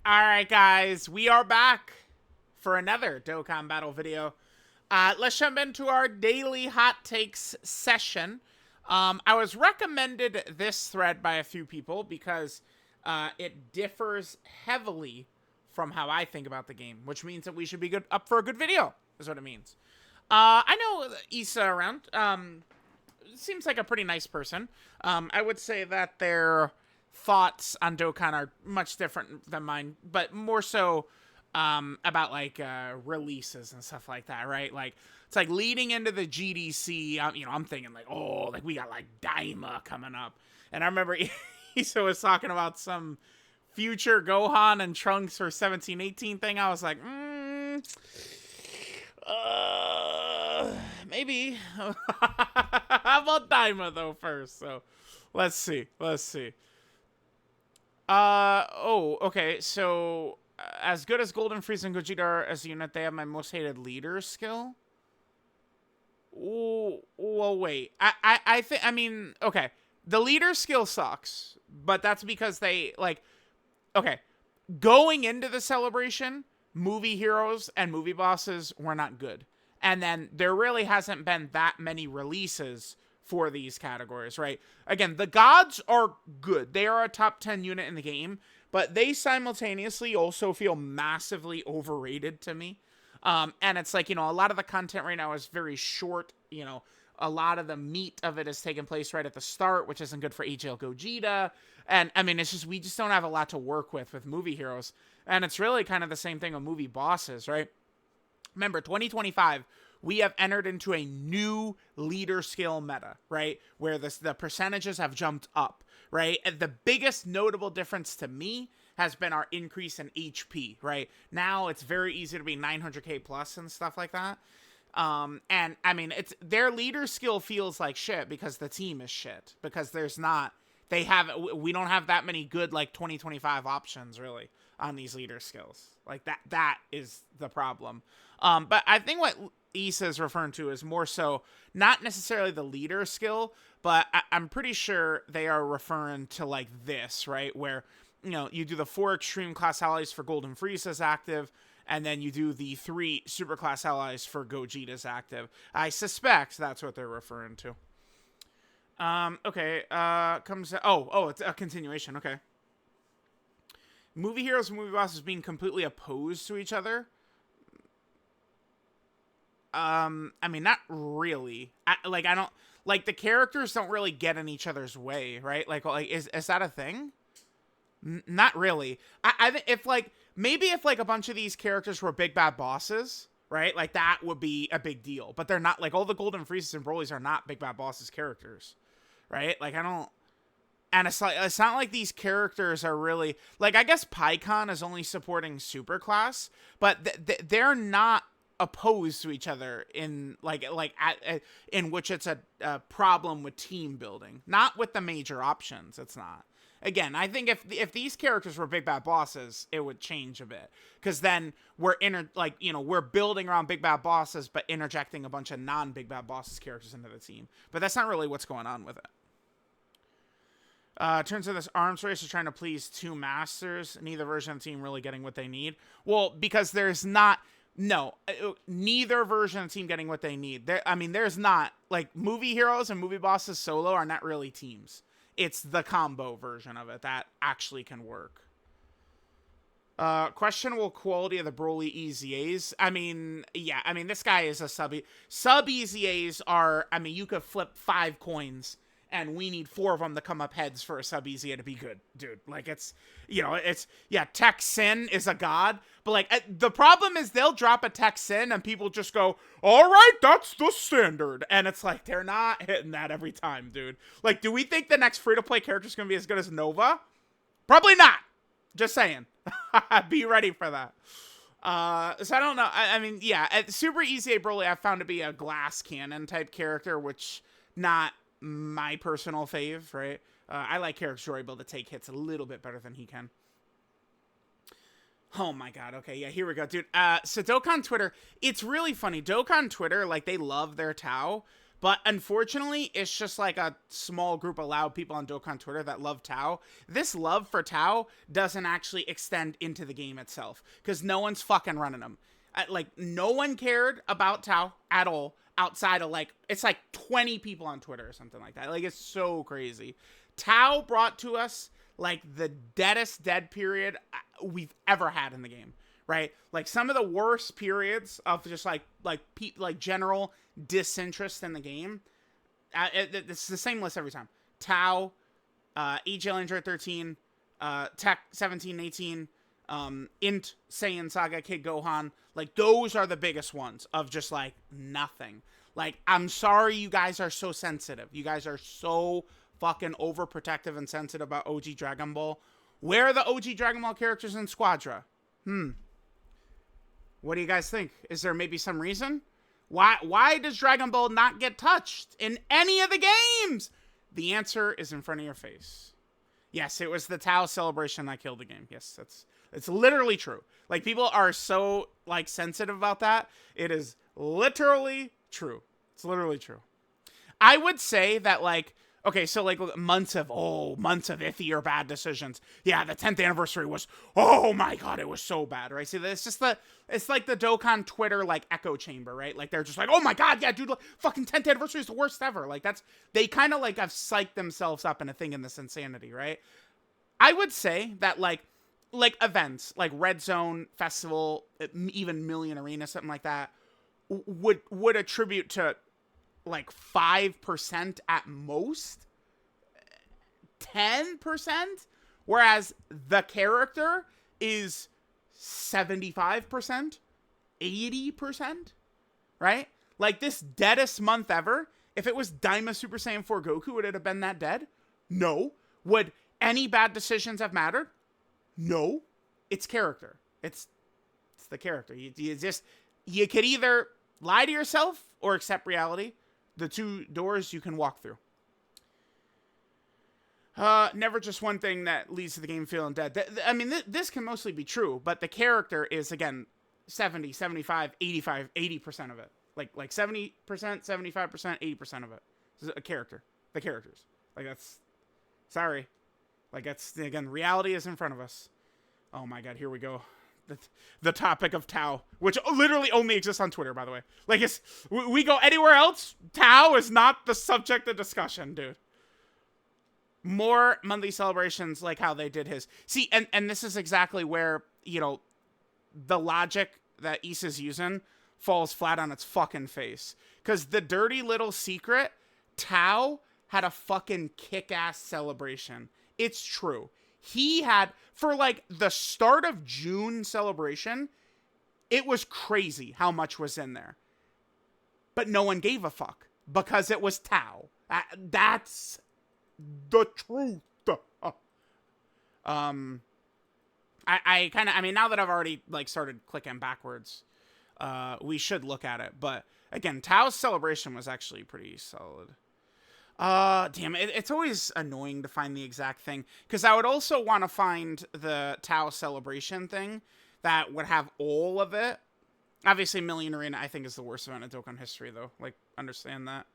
Alright guys, we are back for another Dokkan Battle video. Let's jump into our daily hot takes session. I was recommended this thread by a few people because it differs heavily from how I think about the game, which means that we should be up for a good video, is what it means. I know Issa around. Seems like a pretty nice person. I would say that their thoughts on Dokkan are much different than mine, but more so about like releases and stuff like that, right? Like it's like leading into the GDC. I'm thinking like, oh, like we got like Daima coming up, and I remember Issa was talking about some future Gohan and Trunks for 17-18 thing. I was like, maybe. How about Daima though first? So, let's see. Okay. So, as good as Golden Frieza and Gogeta are as a unit, they have my most hated leader skill. Ooh, well, wait. I think. I mean, okay. The leader skill sucks, but that's because they like. Okay, going into the celebration, movie heroes and movie bosses were not good. And then there really hasn't been that many releases for these categories, right? Again, the gods are good. They are a top 10 unit in the game, but they simultaneously also feel massively overrated to me. And it's like, a lot of the content right now is very short. A lot of the meat of it is taking place right at the start, which isn't good for HL Gogeta. And I mean, it's just, we just don't have a lot to work with movie heroes. And it's really kind of the same thing with movie bosses, right? Remember, 2025, we have entered into a new leader skill meta, right? Where the percentages have jumped up, right? And the biggest notable difference to me has been our increase in HP, right? Now it's very easy to be 900k plus and stuff like that. And I mean, it's their leader skill feels like shit because the team is shit, because we don't have that many good like 2025 options really on these leader skills. Like that is the problem. But I think what Issa is referring to is more so not necessarily the leader skill, but I'm pretty sure they are referring to like this, right? Where, you do the 4 extreme class allies for Golden Frieza's active, and then you do the 3 superclass allies for Gogeta's active. I suspect that's what they're referring to. Okay, it's a continuation, okay. Movie heroes and movie bosses being completely opposed to each other. I mean, not really. I don't, like, the characters don't really get in each other's way, right? Like is that a thing? Not really. Maybe if like a bunch of these characters were big bad bosses, right? Like that would be a big deal. But they're not. Like all the Golden Friezas and Broly's are not big bad bosses characters, right? Like I don't. And it's not like these characters are really like, I guess PyCon is only supporting Superclass, but they're not opposed to each other in in which it's a problem with team building, not with the major options. It's not. Again, I think if these characters were big bad bosses, it would change a bit, because then we're building around big bad bosses, but interjecting a bunch of non big bad bosses characters into the team. But that's not really what's going on with it. Turns out this arms race is trying to please 2 masters, neither version of the team really getting what they need. Well, because there's not. No, neither version of the team getting what they need. There's not, like, movie heroes and movie bosses solo are not really teams. It's the combo version of it that actually can work. Questionable quality of the Broly EZAs. This guy is a sub. Sub EZAs are, you could flip 5 coins and we need 4 of them to come up heads for a sub EZA to be good, dude. Like, Tech Sin is a god, but like, the problem is they'll drop a Tech Sin and people just go, all right, that's the standard. And it's like, they're not hitting that every time, dude. Like, do we think the next free-to-play character is going to be as good as Nova? Probably not. Just saying. Be ready for that. So I don't know. Super EZA Broly I've found to be a glass cannon type character, which not my personal fave, right? I like characters who are able to take hits a little bit better than he can. Oh my god, okay, yeah, here we go, dude. So Dokkan Twitter, it's really funny. Dokkan Twitter, like, they love their Tao, But unfortunately, it's just like a small group of loud people on Dokkan Twitter that love Tau. This love for Tau doesn't actually extend into the game itself because no one's fucking running them. Like, no one cared about Tau at all outside of, like, it's like 20 people on Twitter or something like that. Like, it's so crazy. Tau brought to us, like, the deadest dead period we've ever had in the game, right? Like, some of the worst periods of just, like general disinterest in the game. It's the same list every time. Tau, EGL Android 13, Tech 17, 18, Int, Saiyan Saga, Kid Gohan. Like, those are the biggest ones of just, like, nothing. Like, I'm sorry you guys are so sensitive. You guys are so fucking overprotective and sensitive about OG Dragon Ball. Where are the OG Dragon Ball characters in Squadra? What do you guys think? Is there maybe some reason? Why does Dragon Ball not get touched in any of the games? The answer is in front of your face. Yes, it was the Tau celebration that killed the game. Yes, it's literally true. Like, people are so, like, sensitive about that. It is literally true. It's literally true. I would say that, like, okay, so, like, months of iffy or bad decisions. Yeah, the 10th anniversary was, oh my god, it was so bad, right? See, it's like the Dokkan Twitter, like, echo chamber, right? Like, they're just like, oh my god, yeah, dude, fucking 10th anniversary is the worst ever. Like, they kind of, like, have psyched themselves up in a thing in this insanity, right? I would say that, like events, like Red Zone Festival, even Million Arena, something like that, would attribute to, like, 5% at most, 10%, whereas the character is 75%, 80%, right? Like, this deadest month ever, if it was Daima Super Saiyan 4 Goku, would it have been that dead? No. Would any bad decisions have mattered? No. It's character. It's the character. You could either lie to yourself or accept reality. The two doors you can walk through. Never just one thing that leads to the game feeling dead. I mean, this can mostly be true, but the character is, again, 70, 75, 85, 80% of it. Like 70%, 75%, 80% of it. This is a character. The characters. Like, that's... Sorry. Like, that's... Again, reality is in front of us. Oh my god, here we go. The topic of Tau, which literally only exists on Twitter, by the way. Like, we go anywhere else, Tau is not the subject of discussion, dude. More monthly celebrations like how they did his. See, and this is exactly where, you know, the logic that Issa's using falls flat on its fucking face. Because the dirty little secret, Tau had a fucking kick-ass celebration. It's true. He had, for, like, the start of June celebration, it was crazy how much was in there. But no one gave a fuck because it was Tau. That's the truth. I mean, now that I've already, like, started clicking backwards, we should look at it. But, again, Tau's celebration was actually pretty solid. Damn, it's always annoying to find the exact thing, because I would also want to find the Tau celebration thing that would have all of it. Obviously, Million Arena, I think, is the worst event in Dokkan history, though. Like, understand that.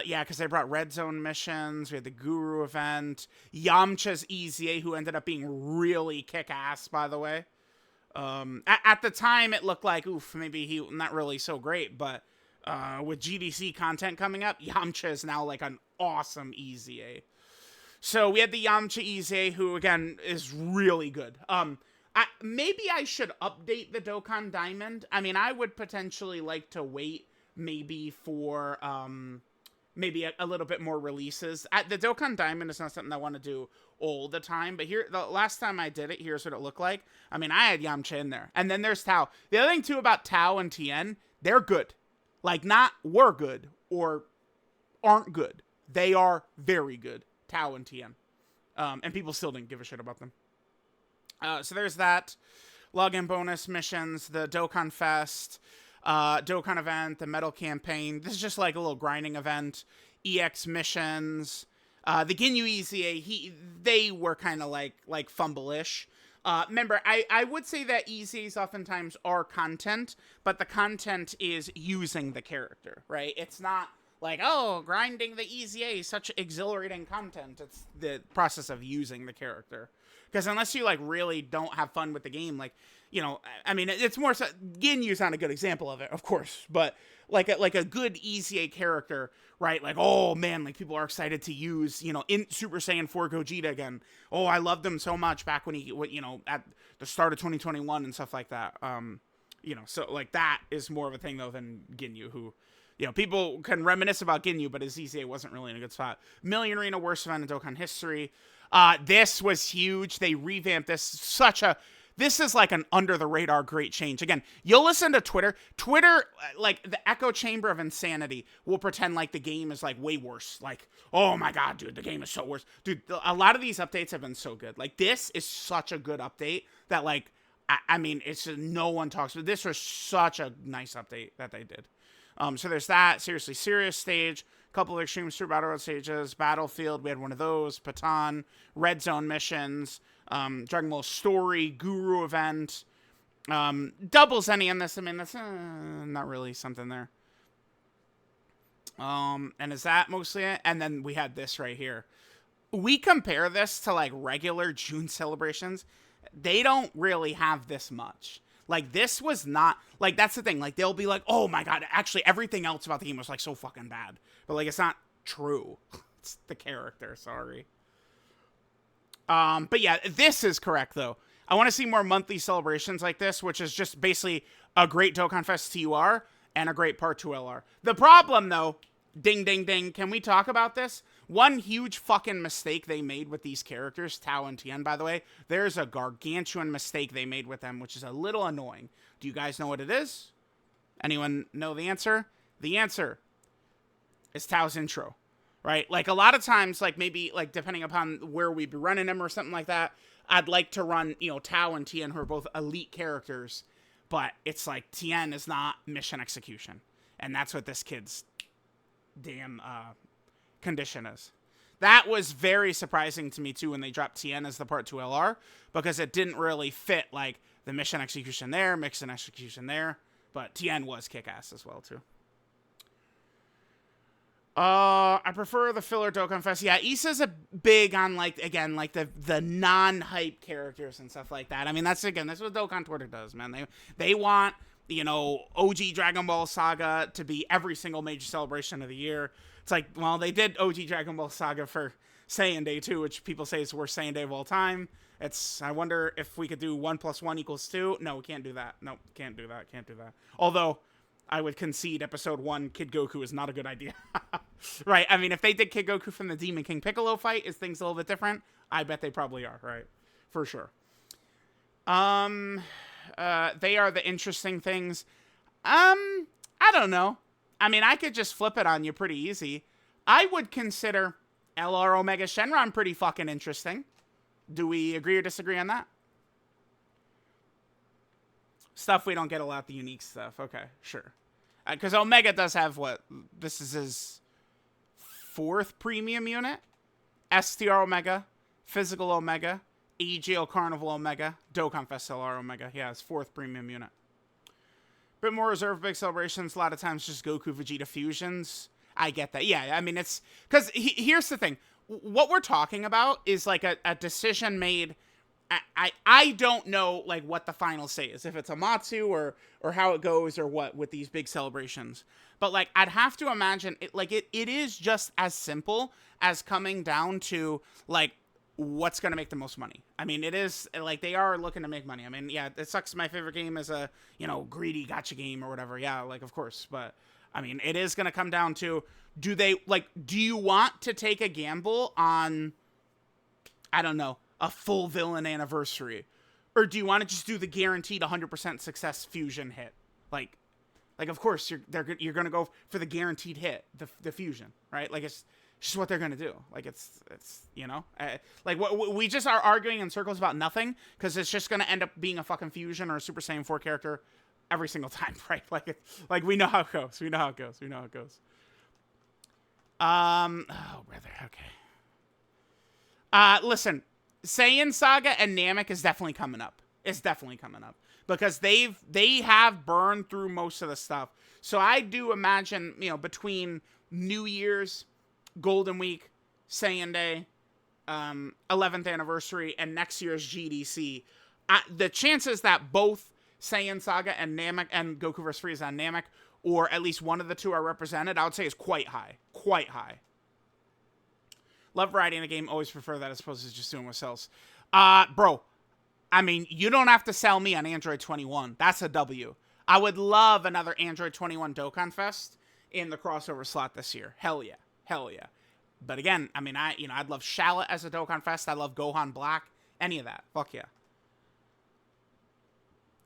Yeah, because they brought Red Zone missions, we had the Guru event, Yamcha's EZA, who ended up being really kick-ass, by the way. At the time, it looked like, oof, maybe he not really so great, but... with GDC content coming up, Yamcha is now, like, an awesome EZA. So we had the Yamcha EZA, who, again, is really good. Maybe I should update the Dokkan Diamond. I mean, I would potentially like to wait maybe for, maybe a little bit more releases. The Dokkan Diamond is not something I want to do all the time, but here, the last time I did it, here's what it looked like. I mean, I had Yamcha in there. And then there's Tau. The other thing, too, about Tau and Tien, they're good. Like, not were good or aren't good. They are very good. Tau and Tien. And people still didn't give a shit about them. So there's that. Login bonus missions, the Dokkan Fest, Dokkan event, the Medal campaign. This is just like a little grinding event. EX missions. The Ginyu EZA, they were kind of like fumble-ish. Remember, I would say that EZAs oftentimes are content, but the content is using the character, right? It's not like, oh, grinding the EZA is such exhilarating content. It's the process of using the character. Because unless you, like, really don't have fun with the game, like, you know, I mean, it's more so, Ginyu's not a good example of it, of course, but like a good EZA character, right? Like, oh man, like people are excited to use, you know, in Super Saiyan 4 Gogeta again. Oh, I loved him so much back when he, you know, at the start of 2021 and stuff like that. You know, so like that is more of a thing though than Ginyu, who, you know, people can reminisce about Ginyu, but his EZA wasn't really in a good spot. Million Arena, worst event in Dokkan history. This was huge. They revamped this. This is like an under the radar great change. Again, you'll listen to Twitter. Twitter, like the echo chamber of insanity, will pretend like the game is like way worse. Like, oh my God, dude, the game is so worse. Dude, a lot of these updates have been so good. Like, this is such a good update that, like, I mean, it's no one talks about. This was such a nice update that they did. So there's that. Seriously Serious stage. Couple of Extreme Super Battle Road stages. Battlefield, we had one of those. Patan. Red Zone missions. Dragon Ball Story. Guru event. Doubles any in this. I mean, that's not really something there. And is that mostly it? And then we had this right here. We compare this to like regular June celebrations. They don't really have this much. Like, this was not, like, that's the thing. Like, they'll be like, oh my God, actually, everything else about the game was, like, so fucking bad. But, like, it's not true. It's the character, sorry. But yeah, this is correct, though. I want to see more monthly celebrations like this, which is just basically a great Dokkan Fest TUR and a great Part 2 LR. The problem, though, ding, ding, ding, can we talk about this? One huge fucking mistake they made with these characters, Tao and Tien, by the way, there's a gargantuan mistake they made with them, which is a little annoying. Do you guys know what it is? Anyone know the answer? The answer is Tao's intro, right? Like, a lot of times, like, maybe, like, depending upon where we'd be running him or something like that, I'd like to run, you know, Tao and Tien, who are both elite characters, but it's like, Tien is not mission execution, and that's what this kid's damn, condition is. That was very surprising to me too when they dropped Tien as the Part 2 LR, because it didn't really fit like the mission execution there, mission execution there, but Tien was kick-ass as well too. I prefer the filler Dokkan Fest. Yeah, Issa's a big on like, again, like the non-hype characters and stuff like that. I mean, that's what Dokkan Twitter does, man. They want, you know, OG Dragon Ball Saga to be every single major celebration of the year. It's like, well, they did OG Dragon Ball Saga for Saiyan Day 2, which people say is the worst Saiyan Day of all time. I wonder if we could do 1 + 1 = 2. No, we can't do that. No, can't do that. Can't do that. Although, I would concede episode 1, Kid Goku is not a good idea. Right? I mean, if they did Kid Goku from the Demon King Piccolo fight, is things a little bit different? I bet they probably are, right? For sure. They are the interesting things. I don't know. I mean, I could just flip it on you pretty easy. I would consider LR Omega Shenron pretty fucking interesting. Do we agree or disagree on that? Stuff we don't get a lot, the unique stuff. Okay, sure. Because Omega does have what? This is his 4th premium unit. STR Omega, Physical Omega, AGL Carnival Omega, Dokkan Fest LR Omega. Yeah, his 4th premium unit. Bit more reserved big celebrations. A lot of times just Goku Vegeta fusions. I get that. Yeah, I mean, it's... Because here's the thing. What we're talking about is like a decision made... I don't know like what the final say is, if it's a Matsu or how it goes or what with these big celebrations. But like I'd have to imagine it is just as simple as coming down to like what's going to make the most money. I mean, it is like they are looking to make money. I mean, yeah, it sucks. My favorite game is a, you know, greedy gacha game or whatever. Yeah, like of course, but I mean, it is going to come down to do you want to take a gamble on, I don't know, a full villain anniversary, or do you want to just do the guaranteed 100% success fusion hit? Like of course you're going to go for the guaranteed hit, the fusion, right? Like it's just what they're going to do. Like it's you know, like we just are arguing in circles about nothing because it's just going to end up being a fucking fusion or a Super Saiyan 4 character every single time, right? Like we know how it goes. We know how it goes. Oh brother, okay. Listen. Saiyan Saga and Namek is definitely coming up. It's definitely coming up because they have burned through most of the stuff. So I do imagine, between New Year's, Golden Week, Saiyan Day, 11th anniversary, and next year's GDC, the chances that both Saiyan Saga and Namek and Goku vs. Frieza and Namek, or at least one of the two, are represented, I would say is quite high. Quite high. Love variety in the game. Always prefer that as opposed to just doing what sells. Bro, I mean, you don't have to sell me on Android 21. That's a W. I would love another Android 21 Dokkan Fest in the crossover slot this year. Hell yeah. Hell yeah. But again, I mean, I'd love Shallot as a Dokkan Fest. I love Gohan Black. Any of that. Fuck yeah.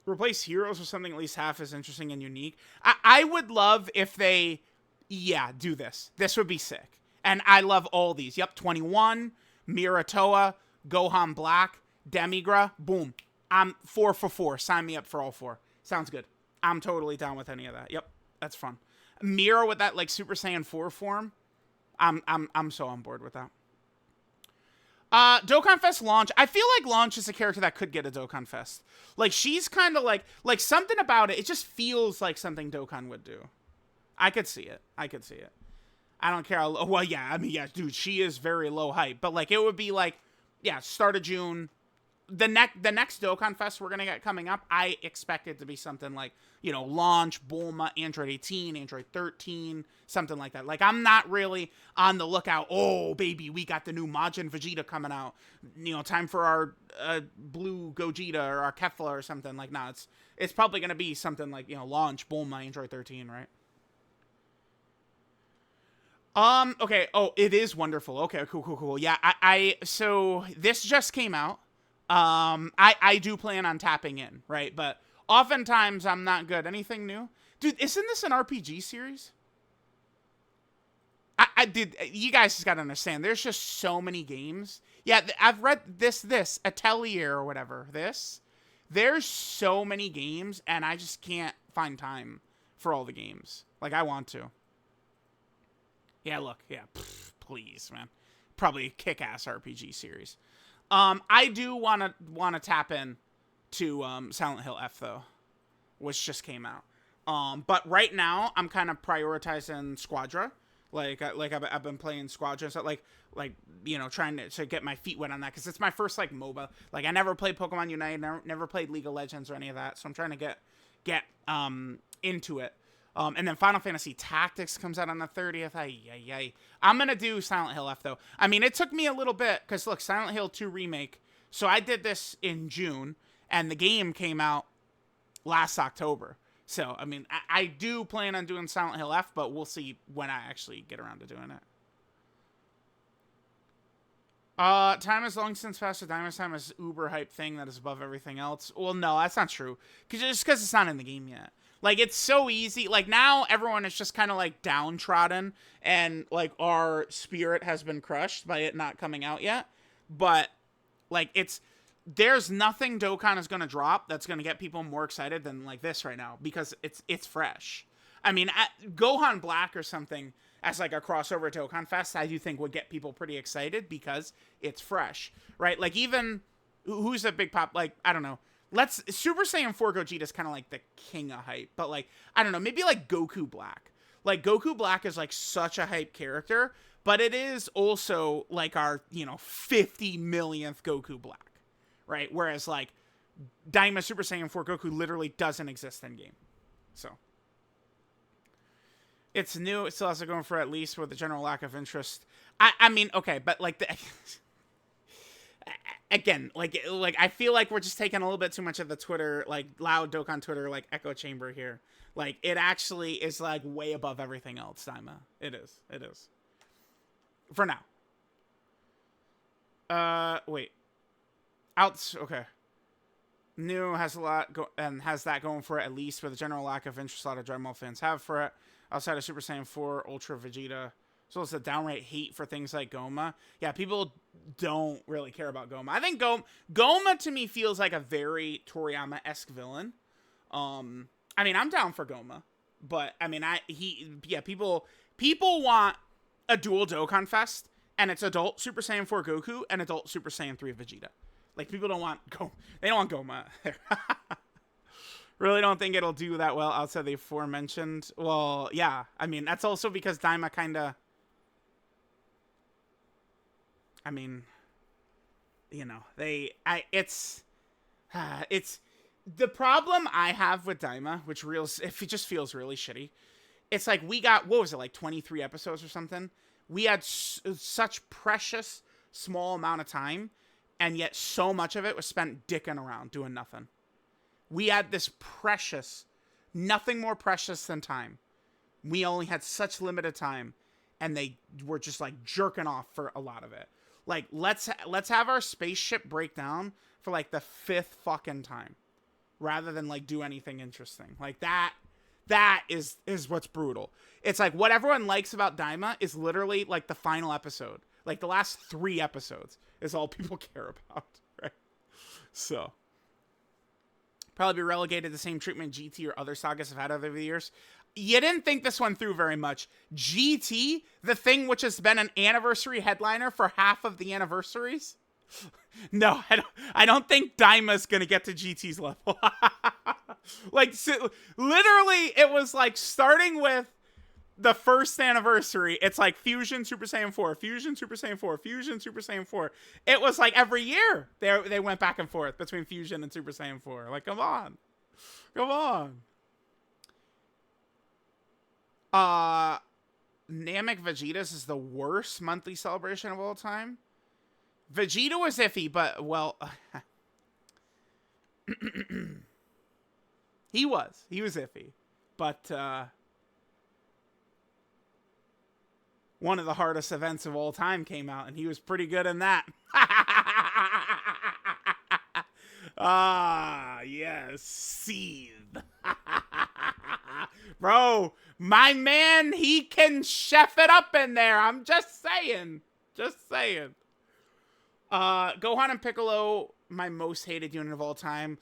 Replace Heroes with something at least half as interesting and unique. I would love if they, do this. This would be sick. And I love all these. Yep, 21, Miratoa, Gohan Black, Demigra. Boom. I'm 4 for 4. Sign me up for all 4. Sounds good. I'm totally down with any of that. Yep, that's fun. Mira with that like Super Saiyan 4 form. I'm so on board with that. Dokkan Fest Launch. I feel like Launch is a character that could get a Dokkan Fest. Like, she's kind of like something about it. It just feels like something Dokkan would do. I could see it. I don't care. Well, yeah, I mean, yeah, dude, she is very low hype. But, like, it would be, like, start of June. The next Dokkan Fest we're going to get coming up, I expect it to be something like, Launch, Bulma, Android 18, Android 13, something like that. Like, I'm not really on the lookout, oh, baby, we got the new Majin Vegeta coming out. Time for our blue Gogeta or our Kefla or something. Like, no, it's probably going to be something like, Launch, Bulma, Android 13, right? Okay. Oh, it is wonderful. Okay, cool. Yeah, so this just came out. I do plan on tapping in, right? But oftentimes I'm not good. Anything new? Dude, isn't this an RPG series? I did. You guys just gotta understand. There's just so many games. Yeah, I've read this Atelier or whatever. There's so many games, and I just can't find time for all the games. Like, I want to. Yeah, look. Yeah, please, man. Probably a kick-ass RPG series. I do want to tap in to Silent Hill F, though, which just came out. But right now, I'm kind of prioritizing Squadra. Like I've been playing Squadra, so like trying to get my feet wet on that, because it's my first like MOBA. Like, I never played Pokemon Unite, never played League of Legends or any of that, so I'm trying to get into it. And then Final Fantasy Tactics comes out on the 30th. I'm going to do Silent Hill F, though. I mean, it took me a little bit, because, look, Silent Hill 2 Remake. So I did this in June, and the game came out last October. So, I mean, I do plan on doing Silent Hill F, but we'll see when I actually get around to doing it. Time is long since passed. Daima's time is uber hype thing that is above everything else. Well, no, that's not true. Just because it's not in the game yet. Like, it's so easy. Like, now everyone is just kind of, like, downtrodden. And, like, our spirit has been crushed by it not coming out yet. But, like, there's nothing Dokkan is going to drop that's going to get people more excited than, like, this right now. Because it's fresh. I mean, Gohan Black or something as, like, a crossover Dokkan Fest, I do think would get people pretty excited because it's fresh. Right? Like, even, who's a big pop, like, I don't know. Super Saiyan 4 Gogeta is kind of like the king of hype, but like, I don't know, maybe like Goku Black. Like, Goku Black is like such a hype character, but it is also like our, 50 millionth Goku Black, right? Whereas like Daima Super Saiyan 4 Goku literally doesn't exist in game. So it's new. It still has to go for at least with the general lack of interest. I mean, okay, but like again, like I feel like we're just taking a little bit too much of the Twitter, like loud Dokkan Twitter, like echo chamber here. Like, it actually is like way above everything else, Daima. It is. For now. Wait. Okay. New has a lot and has that going for it, at least with the general lack of interest a lot of Dragon Ball fans have for it. Outside of Super Saiyan 4, Ultra Vegeta. So it's a downright hate for things like Goma. Yeah, people don't really care about Goma. I think Goma to me feels like a very Toriyama-esque villain. I mean, I'm down for Goma, but I mean, people want a dual Dokkan Fest and it's adult Super Saiyan 4 Goku and adult Super Saiyan 3 Vegeta. Like, people don't want they don't want Goma there. Really don't think it'll do that well outside the aforementioned. Well, yeah. I mean, that's also because Daima kind of... I mean, you know, it's the problem I have with Daima, which if it just feels really shitty. It's like we got, what was it, like 23 episodes or something? We had such precious small amount of time, and yet so much of it was spent dicking around doing nothing. We had this precious, nothing more precious than time. We only had such limited time, and they were just like jerking off for a lot of it. Like, let's have our spaceship break down for like the 5th fucking time, rather than like do anything interesting. Like that is what's brutal. It's like what everyone likes about Daima is literally like the final episode. Like the last 3 episodes is all people care about, right? So probably be relegated to the same treatment GT or other sagas have had over the years. You didn't think this one through very much. GT, the thing which has been an anniversary headliner for half of the anniversaries? No, I don't think Daima's gonna get to GT's level. Like, literally, it was like starting with the first anniversary. It's like Fusion Super Saiyan 4, Fusion Super Saiyan 4, Fusion Super Saiyan 4. It was like every year they went back and forth between Fusion and Super Saiyan 4. Like, come on. Come on. Namek Vegeta's is the worst monthly celebration of all time. Vegeta was iffy, but, well... He was iffy. But, one of the hardest events of all time came out, and he was pretty good in that. Ah, yes, Seethe. Bro, my man, he can chef it up in there. I'm just saying. Just saying. Gohan and Piccolo, my most hated unit of all time.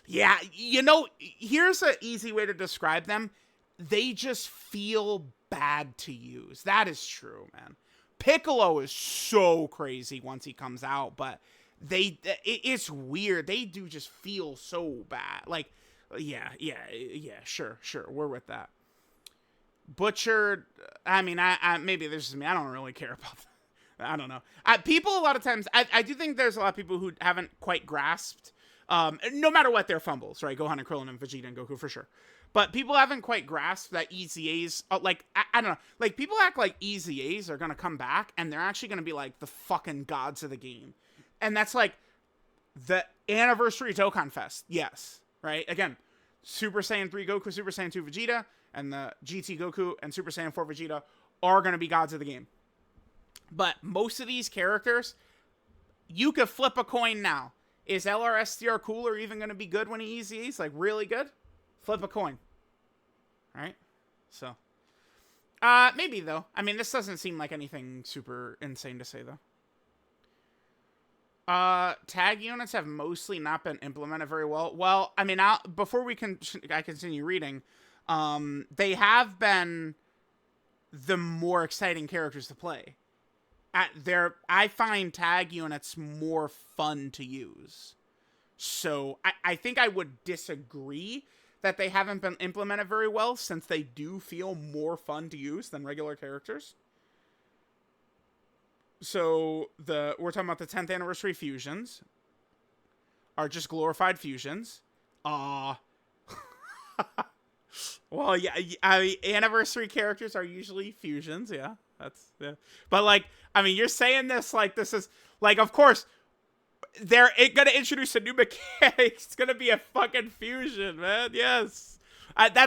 Yeah, you know, here's an easy way to describe them. They just feel bad to use. That is true, man. Piccolo is so crazy once he comes out, but it's weird. They do just feel so bad. Like, yeah, sure, we're with that. Butchered, I mean, I maybe this is me. I don't really care about that. I don't know. People a lot of times, I do think there's a lot of people who haven't quite grasped, no matter what their fumbles, right? Gohan and Krillin and Vegeta and Goku for sure. But people haven't quite grasped that EZAs, like, I don't know. Like, people act like EZAs are going to come back, and they're actually going to be, like, the fucking gods of the game. And that's, like, the anniversary Dokkan Fest. Yes. Right? Again, Super Saiyan 3 Goku, Super Saiyan 2 Vegeta, and the GT Goku and Super Saiyan 4 Vegeta are going to be gods of the game. But most of these characters, you could flip a coin now. Is LRSTR Cooler even going to be good when he EZAs? Like, really good? Flip a coin. Right? So. Maybe, though. I mean, this doesn't seem like anything super insane to say, though. Tag units have mostly not been implemented very well. Well, I mean, before I continue reading, they have been the more exciting characters to play. I find tag units more fun to use. So I think I would disagree that they haven't been implemented very well, since they do feel more fun to use than regular characters. So we're talking about the 10th anniversary fusions are just glorified fusions. Well, yeah, anniversary characters are usually fusions, yeah. Yeah. But, like, I mean, you're saying this like this is, like, of course, they're gonna introduce a new mechanic. It's gonna be a fucking fusion, man. Yes.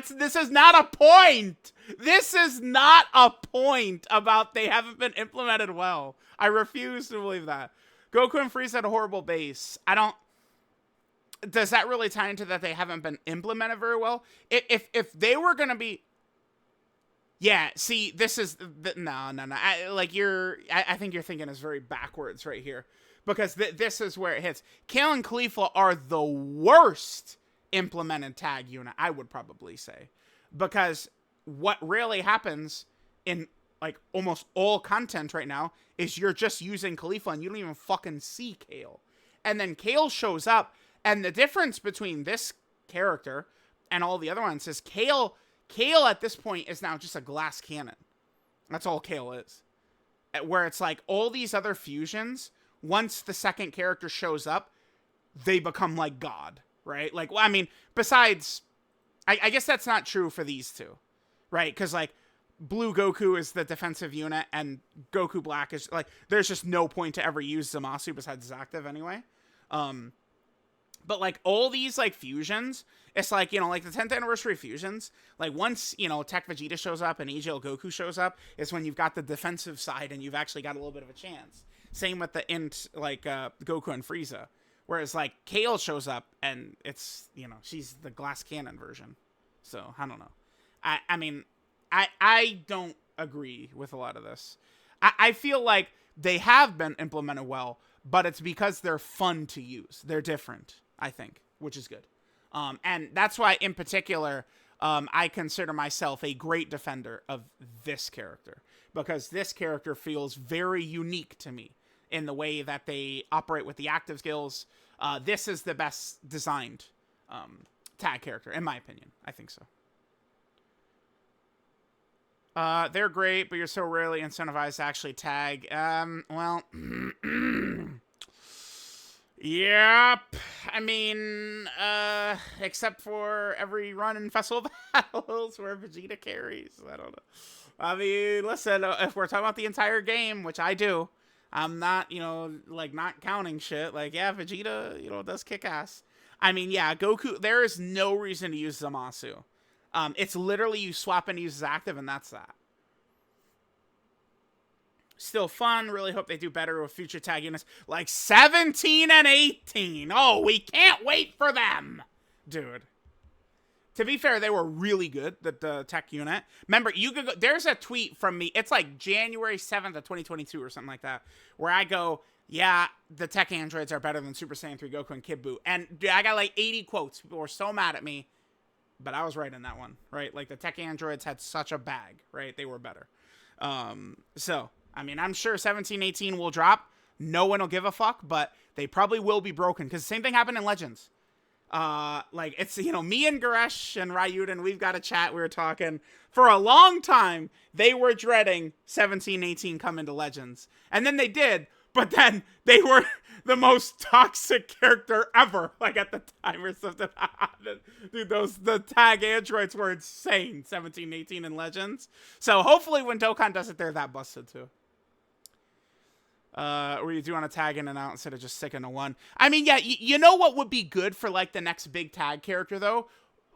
This is not a point. This is not a point about they haven't been implemented well. I refuse to believe that. Goku and Frieza had a horrible base. Does that really tie into that they haven't been implemented very well? If they were gonna be... Yeah, see, this is... No. I think you're thinking is very backwards right here. Because this is where it hits. Kale and Khalifa are the worst implemented tag unit, I would probably say. Because what really happens in like almost all content right now is you're just using Khalifa and you don't even fucking see Kale. And then Kale shows up, and the difference between this character and all the other ones is Kale at this point is now just a glass cannon. That's all Kale is. Where it's like all these other fusions, once the second character shows up, they become like God, right? Like, well, I mean, besides, I guess that's not true for these two, right? Because like Blue Goku is the defensive unit, and Goku Black is like, there's just no point to ever use Zamasu besides his active anyway. But like all these like fusions, it's like, you know, like the 10th anniversary fusions, like once, you know, Tech Vegeta shows up and EGL Goku shows up, is when you've got the defensive side and you've actually got a little bit of a chance. Same with the int, like Goku and Frieza. Whereas like Kale shows up and it's, you know, she's the glass cannon version. So I don't know. I mean, I don't agree with a lot of this. I feel like they have been implemented well, but it's because they're fun to use. They're different, I think, which is good. And that's why, in particular, I consider myself a great defender of this character. Because this character feels very unique to me in the way that they operate with the active skills. This is the best designed tag character, in my opinion. I think so. They're great, but you're so rarely incentivized to actually tag. Well... Yep. I mean, except for every run in Festival Battles where Vegeta carries. I don't know. I mean, listen, if we're talking about the entire game, which I do, I'm not, you know, like, not counting shit. Like, yeah, Vegeta, you know, does kick ass. I mean, yeah, Goku, there is no reason to use Zamasu. It's literally you swap and use his active, and that's that. Still fun. Really hope they do better with future tag units like 17 and 18. Oh, we can't wait for them. Dude. To be fair, they were really good, the tech unit. Remember, you could go, there's a tweet from me. It's like January 7th of 2022 or something like that, where I go, yeah, the tech androids are better than Super Saiyan 3 Goku and Kid Buu. And dude, I got like 80 quotes. People were so mad at me, but I was right in that one, right? Like the tech androids had such a bag, right? They were better. So... I mean, I'm sure 17, 18 will drop. No one will give a fuck, but they probably will be broken. Because the same thing happened in Legends. Like, it's, you know, me and Garesh and Ryuden, we've got a chat. We were talking. For a long time, they were dreading 17, 18 come into Legends. And then they did, but then they were the most toxic character ever. Like, at the time or something. Dude, the tag androids were insane. 17, 18 in Legends. So, hopefully when Dokkan does it, they're that busted, too. Where you do want to tag in and out instead of just sticking to one. I mean, yeah, you know what would be good for, like, the next big tag character, though?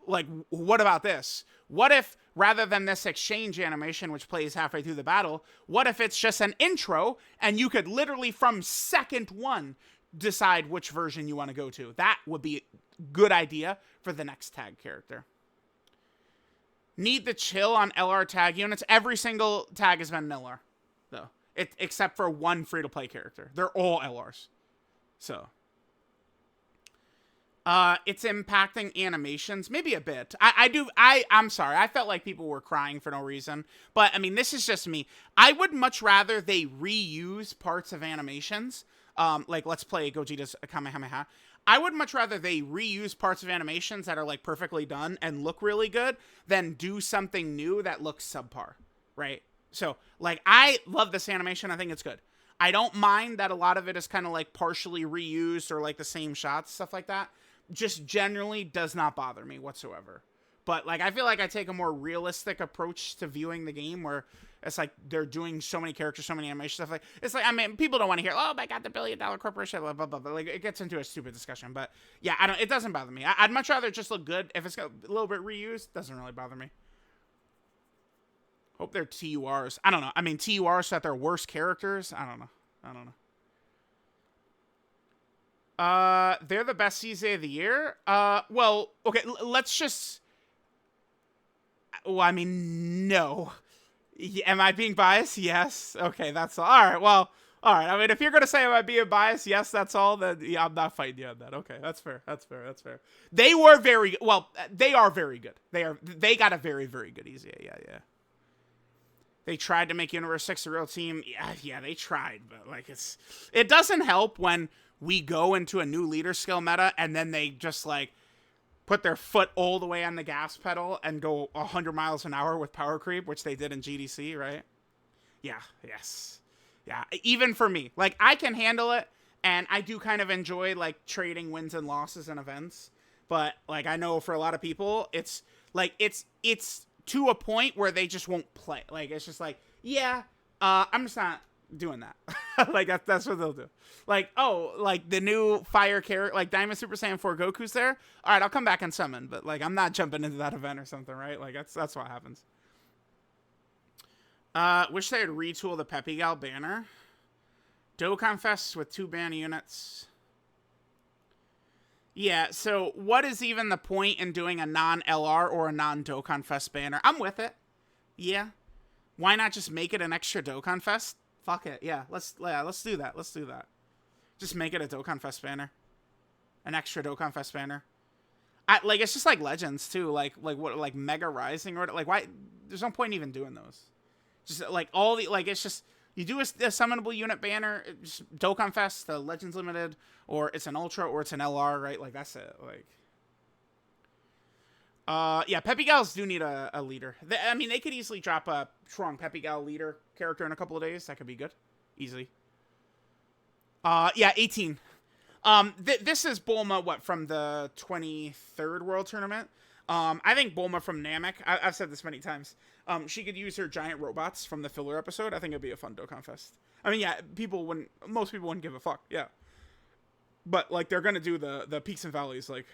Like, what about this? What if, rather than this exchange animation, which plays halfway through the battle, what if it's just an intro, and you could literally, from second one, decide which version you want to go to? That would be a good idea for the next tag character. Need the chill on LR tag units. Every single tag has been an LR, though. Except for one free-to-play character. They're all LRs. So. It's impacting animations. Maybe a bit. I'm sorry. I felt like people were crying for no reason. But, I mean, this is just me. I would much rather they reuse parts of animations. Like, let's play Gogeta's Kamehameha. I would much rather they reuse parts of animations that are, like, perfectly done and look really good than do something new that looks subpar. Right? So, like, I love this animation. I think it's good. I don't mind that a lot of it is kind of, like, partially reused or, like, the same shots, stuff like that. Just generally does not bother me whatsoever. But, like, I feel like I take a more realistic approach to viewing the game where it's, like, they're doing so many characters, so many animation stuff. Like, it's like, I mean, people don't want to hear, oh, my God, the $1 billion corporation, blah, blah, blah, blah. Like, it gets into a stupid discussion. But, yeah, it doesn't bother me. I'd much rather it just look good. If it's got a little bit reused, doesn't really bother me. Hope they're TURs. I don't know. I mean, TURs so that they're worse characters. I don't know. They're the best CZ of the year. Well, okay. Let's just. Well, I mean, no. Am I being biased? Yes. Okay, that's all. All right. Well, all right. I mean, if you're gonna say am I being biased? Yes, that's all. Then yeah, I'm not fighting you on that. Okay, that's fair. They were very well. They are very good. They got a very, very good EZA. Yeah. They tried to make Universe 6 a real team. Yeah, they tried, but like it doesn't help when we go into a new leader skill meta and then they just like put their foot all the way on the gas pedal and go 100 miles an hour with power creep, which they did in GDC, right? Yeah, yes. Yeah, even for me. Like, I can handle it, and I do kind of enjoy, like, trading wins and losses in events. But, like, I know for a lot of people, it's, like, it's to a point where they just won't play. Like, it's just like, yeah, I'm just not doing that. Like, that's what they'll do. Like, oh, like, the new fire character, like, Daima Super Saiyan 4 Goku's there? All right, I'll come back and summon. But, like, I'm not jumping into that event or something, right? Like, that's what happens. Wish they would retool the Peppy Gal banner. Dokkan Fest with 2 ban units. Yeah, so what is even the point in doing a non-LR or a non-Dokkan Fest banner? I'm with it. Yeah. Why not just make it an extra Dokkan Fest? Fuck it. Yeah, let's do that. Let's do that. Just make it a Dokkan Fest banner. An extra Dokkan Fest banner. Like, it's just like Legends, too. Like what, like Mega Rising or, like, why? There's no point even doing those. Just, like, all the, like, it's just, you do a summonable unit banner, Dokkan Fest, the Legends Limited, or it's an Ultra, or it's an LR, right? Like, that's it. Like, yeah, Peppy Gals do need a leader. I mean, they could easily drop a strong Peppy Gal leader character in a couple of days. That could be good. Easily. Yeah, 18. This is Bulma, what, from the 23rd World Tournament? I think Bulma from Namek, I've said this many times, she could use her giant robots from the filler episode. I think it'd be a fun Dokkan Fest. I mean, yeah, most people wouldn't give a fuck, yeah. But, like, they're gonna do the peaks and valleys, like.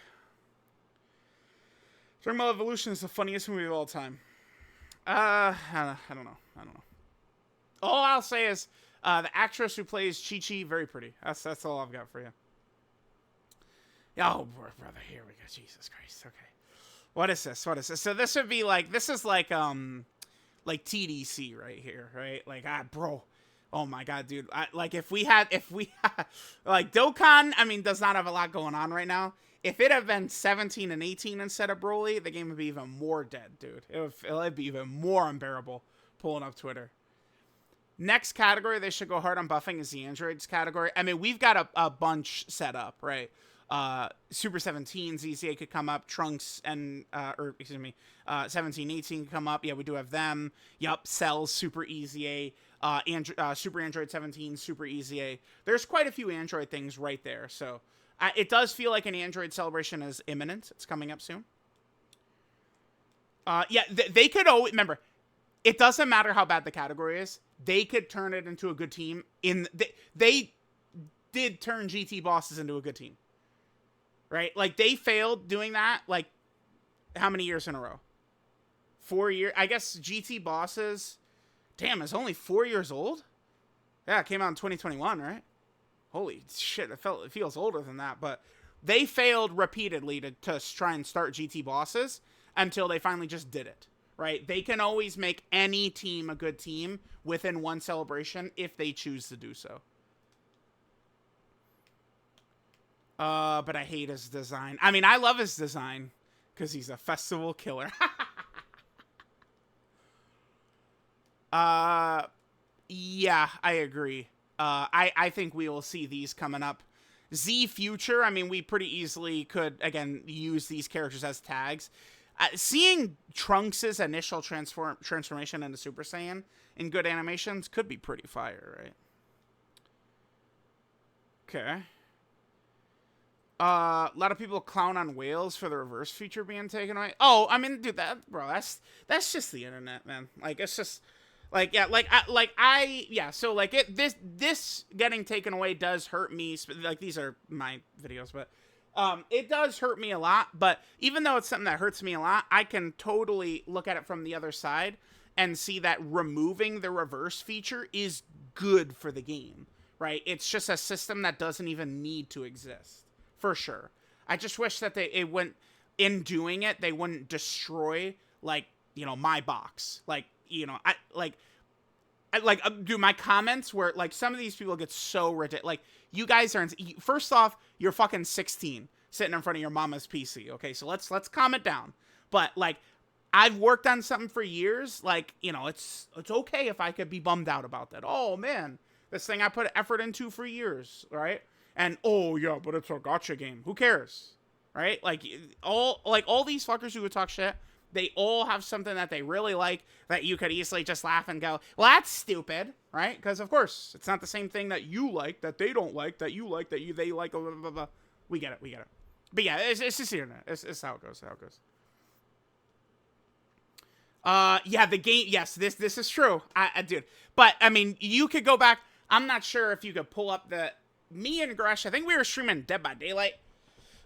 Dragon Ball Evolution is the funniest movie of all time. I don't know. All I'll say is, the actress who plays Chi-Chi, very pretty. That's all I've got for you. Oh, brother, here we go. Jesus Christ, okay. What is this? So this would be like, this is like TDC right here, right? Like, bro, oh my god, dude. Like, if we had, like, Dokkan, I mean, does not have a lot going on right now. If it had been 17 and 18 instead of Broly, the game would be even more dead, dude. It'd be even more unbearable pulling up Twitter. Next category they should go hard on buffing is the androids category. I mean, we've got a bunch set up, right? Super 17 ZZA could come up, Trunks and 17 18 could come up. Yeah, we do have them. Yup, Cell's Super EZA, Super Android 17 Super EZA. There's quite a few Android things right there. So it does feel like an Android celebration is imminent. It's coming up soon. Yeah, they could always remember. It doesn't matter how bad the category is. They could turn it into a good team. They did turn GT bosses into a good team. Right? Like, they failed doing that, like, how many years in a row? 4 years? I guess GT bosses, damn, it's only 4 years old? Yeah, it came out in 2021, right? Holy shit, it feels older than that, but they failed repeatedly to try and start GT bosses until they finally just did it, right? They can always make any team a good team within one celebration if they choose to do so. But I hate his design. I mean, I love his design because he's a festival killer. Yeah, I agree. I think we will see these coming up. Z Future, I mean, we pretty easily could, again, use these characters as tags. Seeing Trunks' initial transformation into Super Saiyan in good animations could be pretty fire, right? Okay. A lot of people clown on whales for the reverse feature being taken away. Oh, I mean, dude, that's just the internet, man. Like, it's just, like, yeah, yeah. So, like, this getting taken away does hurt me. Like, these are my videos, but it does hurt me a lot. But even though it's something that hurts me a lot, I can totally look at it from the other side and see that removing the reverse feature is good for the game, right? It's just a system that doesn't even need to exist. For sure. I just wish that in doing it, they wouldn't destroy, like, you know, my box. Like, you know, dude, my comments where, like, some of these people get so ridiculous. Like, you guys are, first off, you're fucking 16 sitting in front of your mama's PC. Okay, so let's calm it down. But, like, I've worked on something for years. Like, you know, it's okay if I could be bummed out about that. Oh man, this thing I put effort into for years, right? And oh yeah, but it's a gotcha game. Who cares, right? Like all these fuckers who would talk shit, they all have something that they really like that you could easily just laugh and go, well, that's stupid, right? Because of course it's not the same thing that you like, that they don't like, that you like, that they like. Blah, blah, blah, blah. We get it. But yeah, it's just the internet. It's how it goes. How it goes. Yeah, the game. Yes, this is true. Dude. But I mean, you could go back. I'm not sure if you could pull up the me and Gresh. I think we were streaming Dead by Daylight.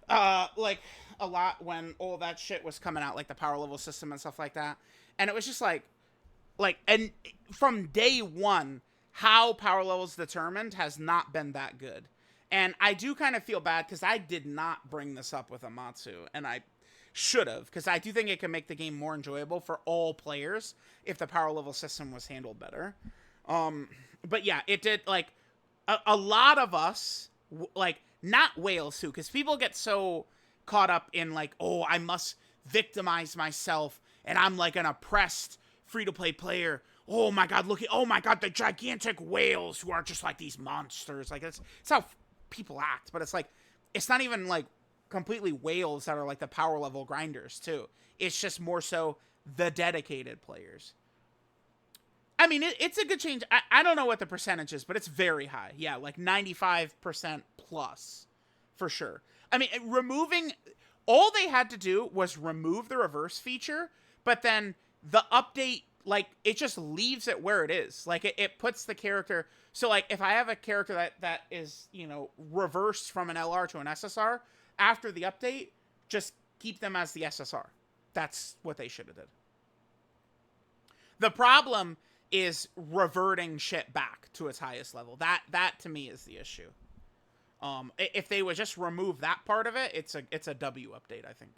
Like a lot when all that shit was coming out, like the power level system and stuff like that. And it was just and from day one, how power levels determined has not been that good. And I do kind of feel bad because I did not bring this up with Amatsu, and I should have, because I do think it can make the game more enjoyable for all players if the power level system was handled better. But yeah, it did. Like a lot of us, like not whales too, because people get so caught up in like, oh, I must victimize myself, and I'm like an oppressed free to play player. Oh my god, look at the gigantic whales who are just like these monsters. Like it's how people act, but it's like it's not even like completely whales that are like the power level grinders too. It's just more so the dedicated players. I mean, it's a good change. I don't know what the percentage is, but it's very high. Yeah, like 95% plus for sure. I mean, removing all they had to do was remove the reverse feature, but then the update, like, it just leaves it where it is. Like, it puts the character. So, like, if I have a character that is, you know, reversed from an LR to an SSR, after the update, just keep them as the SSR. That's what they should have did. The problem is reverting shit back to its highest level. That to me is the issue. If they would just remove that part of it, it's a W update, I think.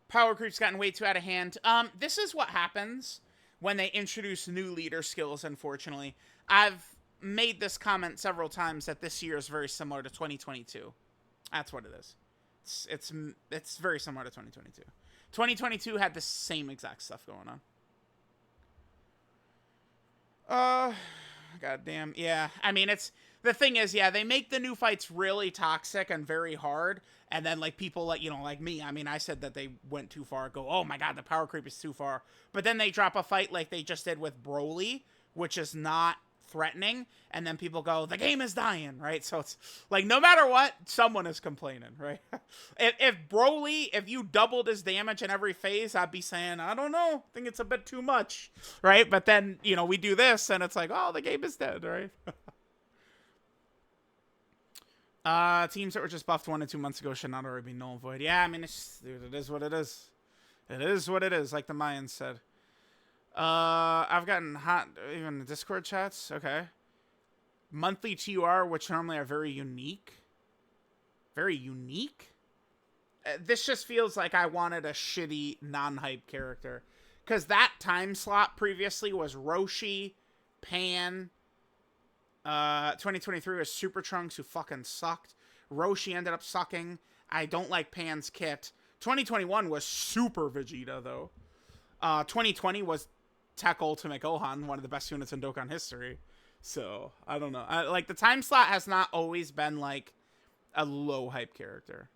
Power creep's gotten way too out of hand. This is what happens when they introduce new leader skills, unfortunately. I've made this comment several times that this year is very similar to 2022. That's what it is. It's very similar to 2022. 2022 had the same exact stuff going on. Goddamn. Yeah. I mean, the thing is, yeah, they make the new fights really toxic and very hard. And then, like, people like, you know, like me, I mean, I said that they went too far. Go, oh my god, the power creep is too far. But then they drop a fight like they just did with Broly, which is not threatening, and then people go, the game is dying, right? So it's like, no matter what, someone is complaining, right? if Broly, if you doubled his damage in every phase, I'd be saying, I don't know, I think it's a bit too much, right? But then, you know, we do this and it's like, oh, the game is dead, right? Teams that were just buffed 1 to 2 months ago should not already be null and void. Yeah, I mean, dude, it is what it is. It is what it is, like the Mayans said. I've gotten hot even the Discord chats. Okay. Monthly TUR, which normally are very unique. Very unique? This just feels like I wanted a shitty, non-hype character. Because that time slot previously was Roshi, Pan. 2023 was Super Trunks, who fucking sucked. Roshi ended up sucking. I don't like Pan's kit. 2021 was Super Vegeta, though. 2020 was Tech Ultimate Gohan, one of the best units in Dokkan history. So, I don't know. Like, the time slot has not always been, like, a low hype character.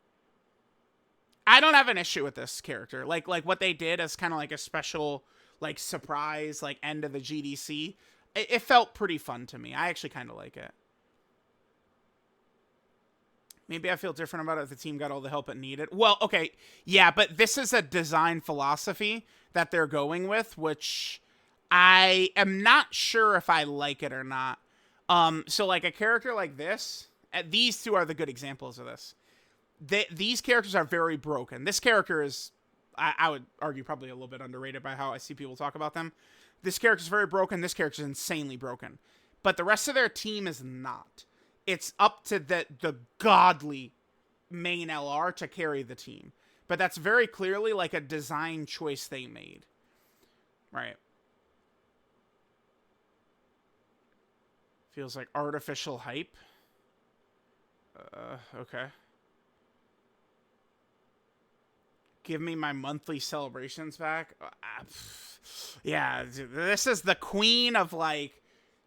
I don't have an issue with this character. Like what they did as kind of like a special, like, surprise, like, end of the GDC. It felt pretty fun to me. I actually kind of like it. Maybe I feel different about it if the team got all the help it needed. Well, okay, yeah, but this is a design philosophy that they're going with, which I am not sure if I like it or not. So like a character like this, these two are the good examples of this. These characters are very broken. This character is, I would argue, probably a little bit underrated by how I see people talk about them. This character's very broken. This character's insanely broken. But the rest of their team is not. It's up to the godly main LR to carry the team. But that's very clearly like a design choice they made. Right. Feels like artificial hype. Okay. give me my monthly celebrations back. Yeah, dude, this is the queen of like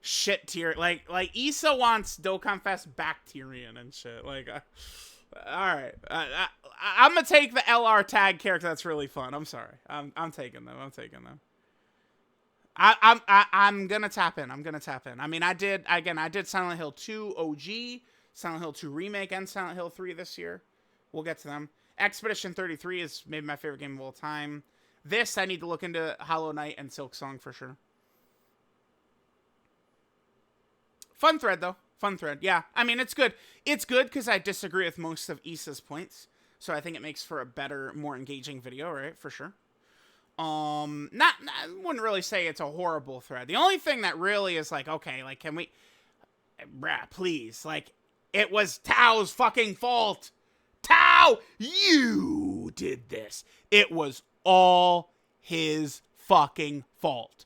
shit tier. Like Issa wants Dokkan Fest back Tyrion and shit. Like, all right, I'm gonna take the LR tag character. That's really fun. I'm sorry. I'm taking them. I'm gonna tap in. I mean, I did Silent Hill 2 OG, Silent Hill 2 Remake, and Silent Hill 3 this year. We'll get to them. Expedition 33 is maybe my favorite game of all time. This, I need to look into Hollow Knight and Silk Song for sure. Fun thread, though. Fun thread. Yeah, I mean, it's good. It's good because I disagree with most of Issa's points. So I think it makes for a better, more engaging video, right? For sure. I wouldn't really say it's a horrible thread. The only thing that really is like, okay, like, can we... Bruh, please. Like, it was Tao's fucking fault. Tao, you did this. It was all his fucking fault.